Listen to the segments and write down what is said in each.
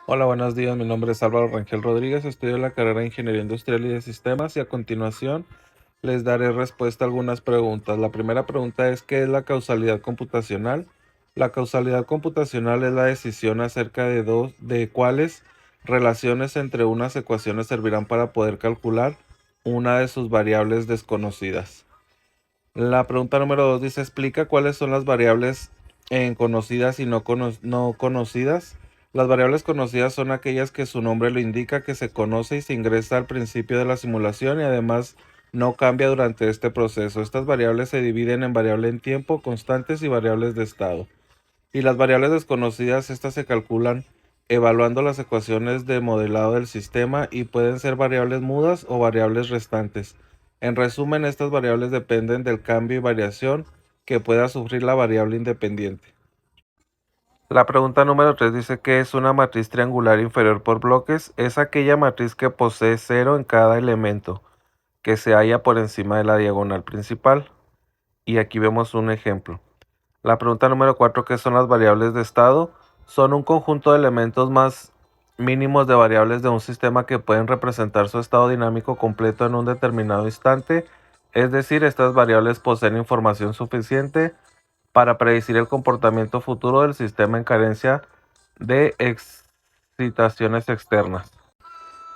Hola, buenos días. Mi nombre es Álvaro Rangel Rodríguez. Estudio la carrera de Ingeniería Industrial y de Sistemas y a continuación les daré respuesta a algunas preguntas. La primera pregunta es: ¿qué es la causalidad computacional? La causalidad computacional es la decisión acerca de cuáles relaciones entre unas ecuaciones servirán para poder calcular una de sus variables desconocidas. La pregunta número 2 dice: explica cuáles son las variables conocidas y no conocidas. Las variables conocidas son aquellas que su nombre lo indica, que se conoce y se ingresa al principio de la simulación y además no cambia durante este proceso. Estas variables se dividen en variable en tiempo, constantes y variables de estado. Y las variables desconocidas, estas se calculan evaluando las ecuaciones de modelado del sistema y pueden ser variables mudas o variables restantes. En resumen, estas variables dependen del cambio y variación que pueda sufrir la variable independiente. La pregunta número 3 dice: ¿qué es una matriz triangular inferior por bloques? Es aquella matriz que posee cero en cada elemento, que se halla por encima de la diagonal principal. Y aquí vemos un ejemplo. La pregunta número 4: ¿qué son las variables de estado? Son un conjunto de elementos más mínimos de variables de un sistema que pueden representar su estado dinámico completo en un determinado instante. Es decir, estas variables poseen información suficiente para predecir el comportamiento futuro del sistema en carencia de excitaciones externas.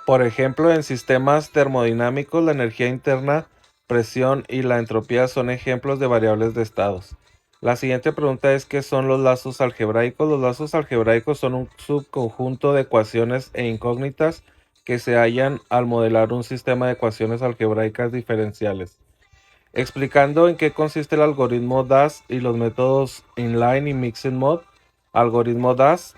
Por ejemplo, en sistemas termodinámicos, la energía interna, presión y la entropía son ejemplos de variables de estados. La siguiente pregunta es: ¿qué son los lazos algebraicos? Los lazos algebraicos son un subconjunto de ecuaciones e incógnitas que se hallan al modelar un sistema de ecuaciones algebraicas diferenciales. Explicando en qué consiste el algoritmo DAS y los métodos inline y mixed mode. Algoritmo DAS: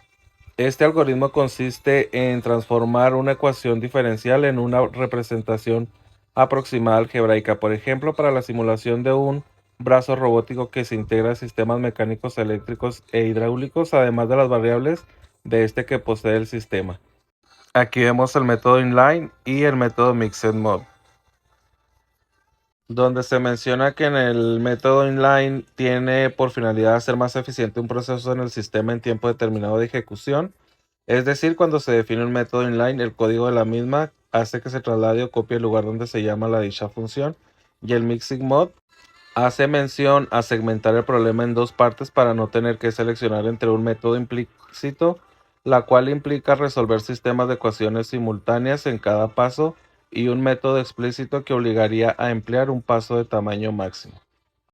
este algoritmo consiste en transformar una ecuación diferencial en una representación aproximada algebraica. Por ejemplo, para la simulación de un brazo robótico que se integra a sistemas mecánicos, eléctricos e hidráulicos, además de las variables de este que posee el sistema. Aquí vemos el método inline y el método mixed mode, donde se menciona que en el método inline tiene por finalidad hacer más eficiente un proceso en el sistema en tiempo determinado de ejecución. Es decir, cuando se define un método inline, el código de la misma hace que se traslade o copie el lugar donde se llama la dicha función. Y el mixing mode hace mención a segmentar el problema en dos partes para no tener que seleccionar entre un método implícito, la cual implica resolver sistemas de ecuaciones simultáneas en cada paso, y un método explícito que obligaría a emplear un paso de tamaño máximo.